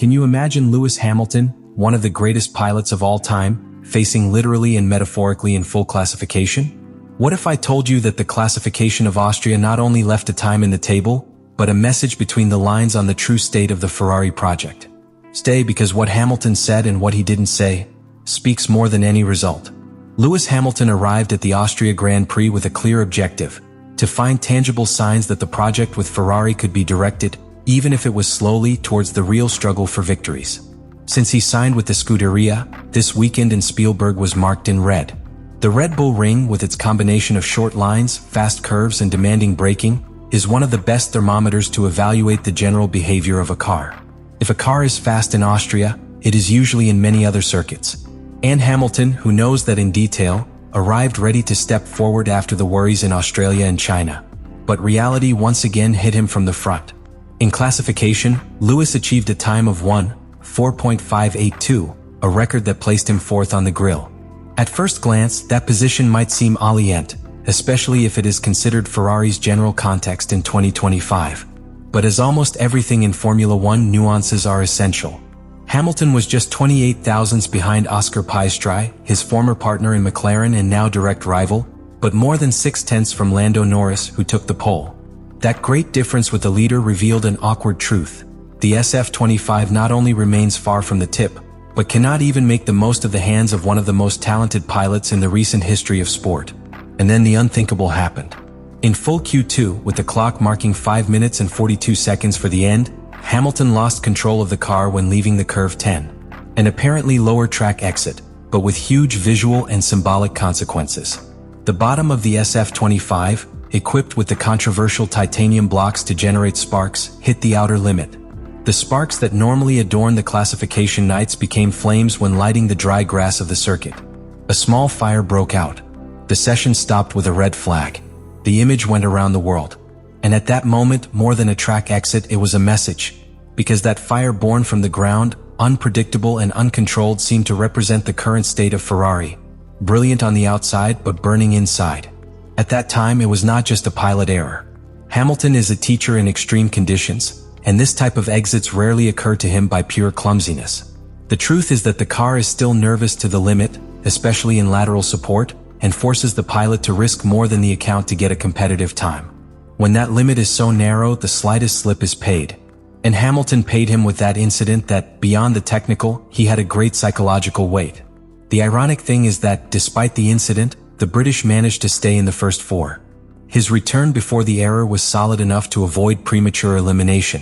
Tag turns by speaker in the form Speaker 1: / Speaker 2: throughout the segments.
Speaker 1: Can you imagine Lewis Hamilton, one of the greatest pilots of all time, facing literally and metaphorically in full classification? What if I told you that the classification of Austria not only left a time in the table, but a message between the lines on the true state of the Ferrari project? Stay, because what Hamilton said and what he didn't say speaks more than any result. Lewis Hamilton arrived at the Austria Grand Prix with a clear objective: to find tangible signs that the project with Ferrari could be directed, even if it was slowly, towards the real struggle for victories. Since he signed with the Scuderia, this weekend in Spielberg was marked in red. The Red Bull Ring, with its combination of short lines, fast curves and demanding braking, is one of the best thermometers to evaluate the general behavior of a car. If a car is fast in Austria, it is usually in many other circuits. And Hamilton, who knows that in detail, arrived ready to step forward after the worries in Australia and China. But reality once again hit him from the front. In classification, Lewis achieved a time of 1:4.582, a record that placed him fourth on the grill. At first glance, that position might seem alliant, especially if it is considered Ferrari's general context in 2025. But as almost everything in Formula One, nuances are essential. Hamilton was just 28 thousandths behind Oscar Piastri, his former partner in McLaren and now direct rival, but more than 6/10 from Lando Norris, who took the pole. That great difference with the leader revealed an awkward truth. The SF-25 not only remains far from the tip, but cannot even make the most of the hands of one of the most talented pilots in the recent history of sport. And then the unthinkable happened. In full Q2, with the clock marking 5 minutes and 42 seconds for the end, Hamilton lost control of the car when leaving the curve 10. An apparently lower track exit, but with huge visual and symbolic consequences. The bottom of the SF-25, equipped with the controversial titanium blocks to generate sparks, hit the outer limit. The sparks that normally adorn the classification nights became flames when lighting the dry grass of the circuit. A small fire broke out. The session stopped with a red flag. The image went around the world. And at that moment, more than a track exit, it was a message. Because that fire born from the ground, unpredictable and uncontrolled, seemed to represent the current state of Ferrari. Brilliant on the outside, but burning inside. At that time, it was not just a pilot error. Hamilton is a teacher in extreme conditions, and this type of exits rarely occur to him by pure clumsiness. The truth is that the car is still nervous to the limit, especially in lateral support, and forces the pilot to risk more than the account to get a competitive time. When that limit is so narrow, the slightest slip is paid. And Hamilton paid him with that incident that, beyond the technical, he had a great psychological weight. The ironic thing is that, despite the incident, the British managed to stay in the first four. His return before the error was solid enough to avoid premature elimination.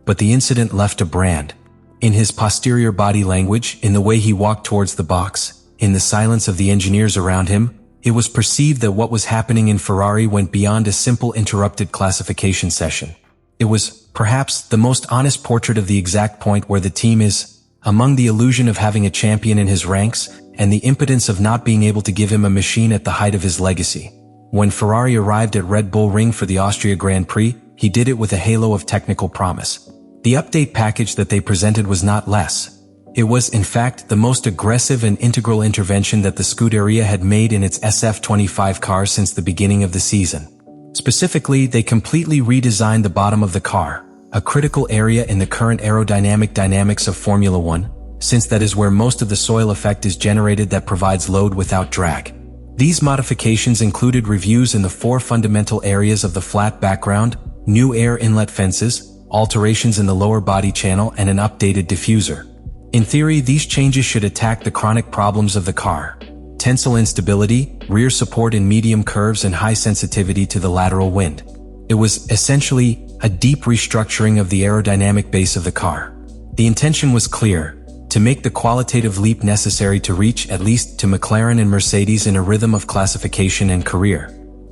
Speaker 1: But the incident left a brand. In his posterior body language, in the way he walked towards the box, in the silence of the engineers around him, it was perceived that what was happening in Ferrari went beyond a simple interrupted classification session. It was, perhaps, the most honest portrait of the exact point where the team is, among the illusion of having a champion in his ranks, and the impotence of not being able to give him a machine at the height of his legacy. When Ferrari arrived at Red Bull Ring for the Austria Grand Prix, he did it with a halo of technical promise. The update package that they presented was not less. It was, in fact, the most aggressive and integral intervention that the Scuderia had made in its SF-25 car since the beginning of the season. Specifically, they completely redesigned the bottom of the car, a critical area in the current aerodynamic dynamics of Formula One, since that is where most of the soil effect is generated that provides load without drag. These modifications included reviews in the four fundamental areas of the flat background, new air inlet fences, alterations in the lower body channel, and an updated diffuser. In theory, these changes should attack the chronic problems of the car: tensile instability, rear support in medium curves, and high sensitivity to the lateral wind. It was essentially a deep restructuring of the aerodynamic base of the car. The intention was clear: to make the qualitative leap necessary to reach, at least to McLaren and Mercedes, in a rhythm of classification and career.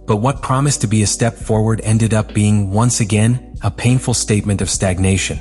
Speaker 1: But what promised to be a step forward ended up being, once again, a painful statement of stagnation.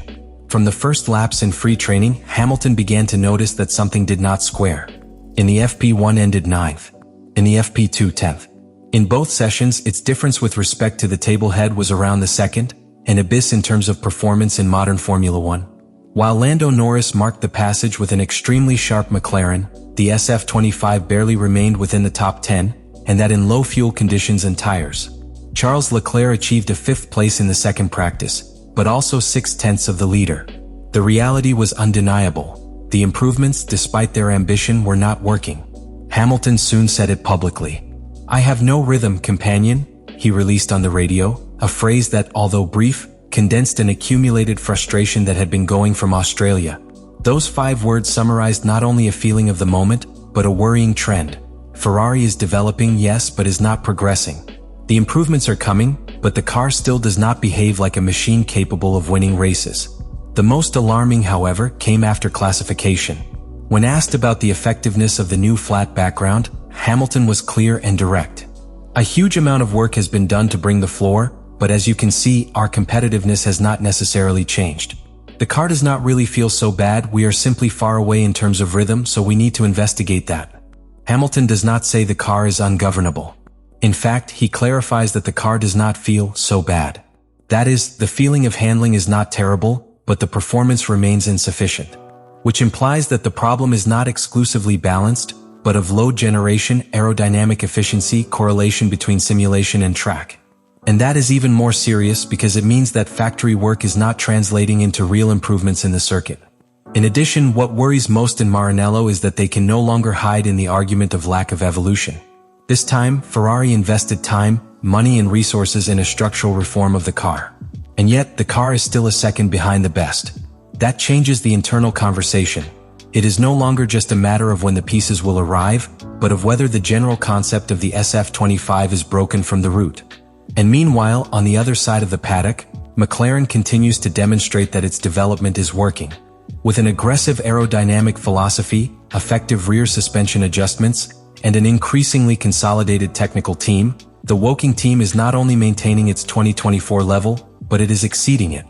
Speaker 1: From the first laps in free training, Hamilton began to notice that something did not square. In the FP1 ended 9th. In the FP2 10th. In both sessions, its difference with respect to the table head was around the second, an abyss in terms of performance in modern Formula One. While Lando Norris marked the passage with an extremely sharp McLaren, the SF-25 barely remained within the top 10, and that in low fuel conditions and tires. Charles Leclerc achieved a 5th place in the second practice, but also 6/10 of the leader. The reality was undeniable. The improvements, despite their ambition, were not working. Hamilton soon said it publicly. "I have no rhythm, companion," he released on the radio, a phrase that, although brief, condensed an accumulated frustration that had been going from Australia. Those 5 words summarized not only a feeling of the moment, but a worrying trend. Ferrari is developing, yes, but is not progressing. The improvements are coming, but the car still does not behave like a machine capable of winning races. The most alarming, however, came after classification. When asked about the effectiveness of the new flat background, Hamilton was clear and direct. "A huge amount of work has been done to bring the floor, but as you can see, our competitiveness has not necessarily changed. The car does not really feel so bad, we are simply far away in terms of rhythm, so we need to investigate that." Hamilton does not say the car is ungovernable. In fact, he clarifies that the car does not feel so bad. That is, the feeling of handling is not terrible, but the performance remains insufficient. Which implies that the problem is not exclusively balanced, but of load generation, aerodynamic efficiency, correlation between simulation and track. And that is even more serious because it means that factory work is not translating into real improvements in the circuit. In addition, what worries most in Maranello is that they can no longer hide in the argument of lack of evolution. This time, Ferrari invested time, money and resources in a structural reform of the car. And yet, the car is still a second behind the best. That changes the internal conversation. It is no longer just a matter of when the pieces will arrive, but of whether the general concept of the SF-25 is broken from the root. And meanwhile, on the other side of the paddock, McLaren continues to demonstrate that its development is working. With an aggressive aerodynamic philosophy, effective rear suspension adjustments, and an increasingly consolidated technical team, the Woking team is not only maintaining its 2024 level, but it is exceeding it.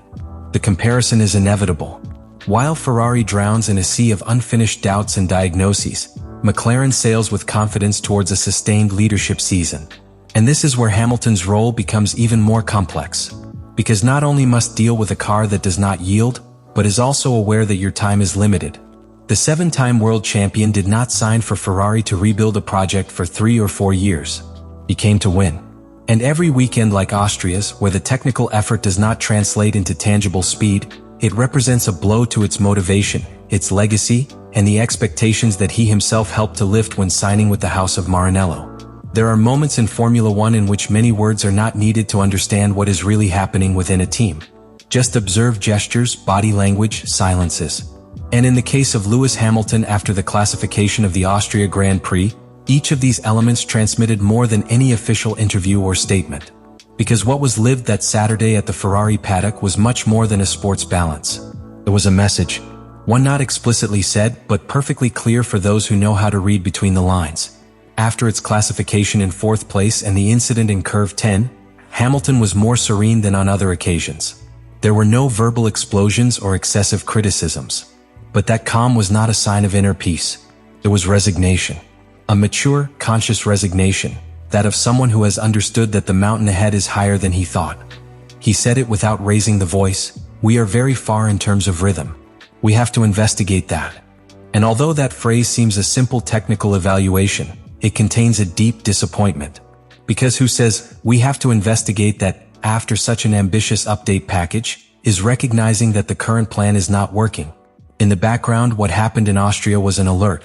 Speaker 1: The comparison is inevitable. While Ferrari drowns in a sea of unfinished doubts and diagnoses, McLaren sails with confidence towards a sustained leadership season. And this is where Hamilton's role becomes even more complex. Because not only must deal with a car that does not yield, but is also aware that your time is limited. The 7-time world champion did not sign for Ferrari to rebuild a project for 3 or 4 years. He came to win. And every weekend, like Austria's, where the technical effort does not translate into tangible speed, it represents a blow to its motivation, its legacy, and the expectations that he himself helped to lift when signing with the House of Maranello. There are moments in Formula One in which many words are not needed to understand what is really happening within a team. Just observe gestures, body language, silences. And in the case of Lewis Hamilton after the classification of the Austria Grand Prix, each of these elements transmitted more than any official interview or statement. Because what was lived that Saturday at the Ferrari paddock was much more than a sports balance. It was a message. One not explicitly said, but perfectly clear for those who know how to read between the lines. After its classification in 4th place and the incident in Curve 10, Hamilton was more serene than on other occasions. There were no verbal explosions or excessive criticisms. But that calm was not a sign of inner peace. It was resignation. A mature, conscious resignation, that of someone who has understood that the mountain ahead is higher than he thought. He said it without raising the voice, "We are very far in terms of rhythm. We have to investigate that." And although that phrase seems a simple technical evaluation, it contains a deep disappointment. Because who says, "We have to investigate that," after such an ambitious update package, is recognizing that the current plan is not working. In the background, what happened in Austria was an alert.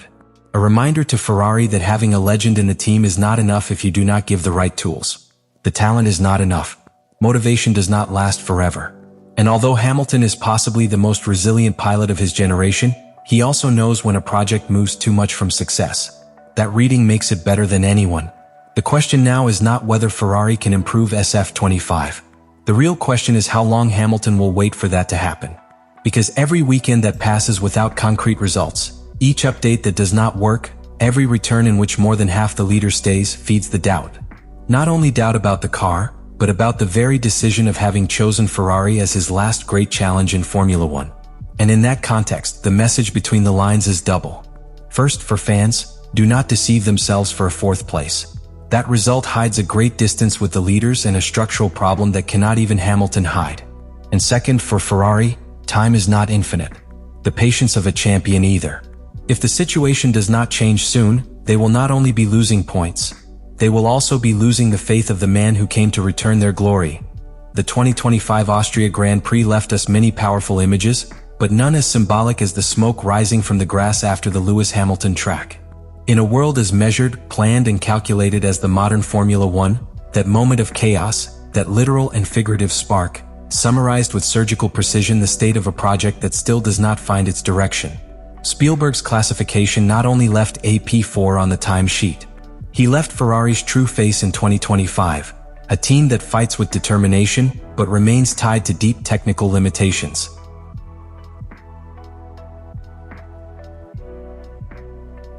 Speaker 1: A reminder to Ferrari that having a legend in the team is not enough if you do not give the right tools. The talent is not enough. Motivation does not last forever. And although Hamilton is possibly the most resilient pilot of his generation, he also knows when a project moves too much from success. That reading makes it better than anyone. The question now is not whether Ferrari can improve SF-25. The real question is how long Hamilton will wait for that to happen. Because every weekend that passes without concrete results, each update that does not work, every return in which more than half the leader stays, feeds the doubt. Not only doubt about the car, but about the very decision of having chosen Ferrari as his last great challenge in Formula One. And in that context, the message between the lines is double. First, for fans, do not deceive themselves for a 4th place. That result hides a great distance with the leaders and a structural problem that cannot even Hamilton hide. And second, for Ferrari, time is not infinite. The patience of a champion either. If the situation does not change soon, they will not only be losing points, they will also be losing the faith of the man who came to return their glory. The 2025 Austria Grand Prix left us many powerful images, but none as symbolic as the smoke rising from the grass after the Lewis Hamilton track. In a world as measured, planned, and calculated as the modern Formula One, that moment of chaos, that literal and figurative spark, summarized with surgical precision the state of a project that still does not find its direction. Spielberg's classification not only left AP4 on the timesheet. He left Ferrari's true face in 2025, a team that fights with determination but remains tied to deep technical limitations.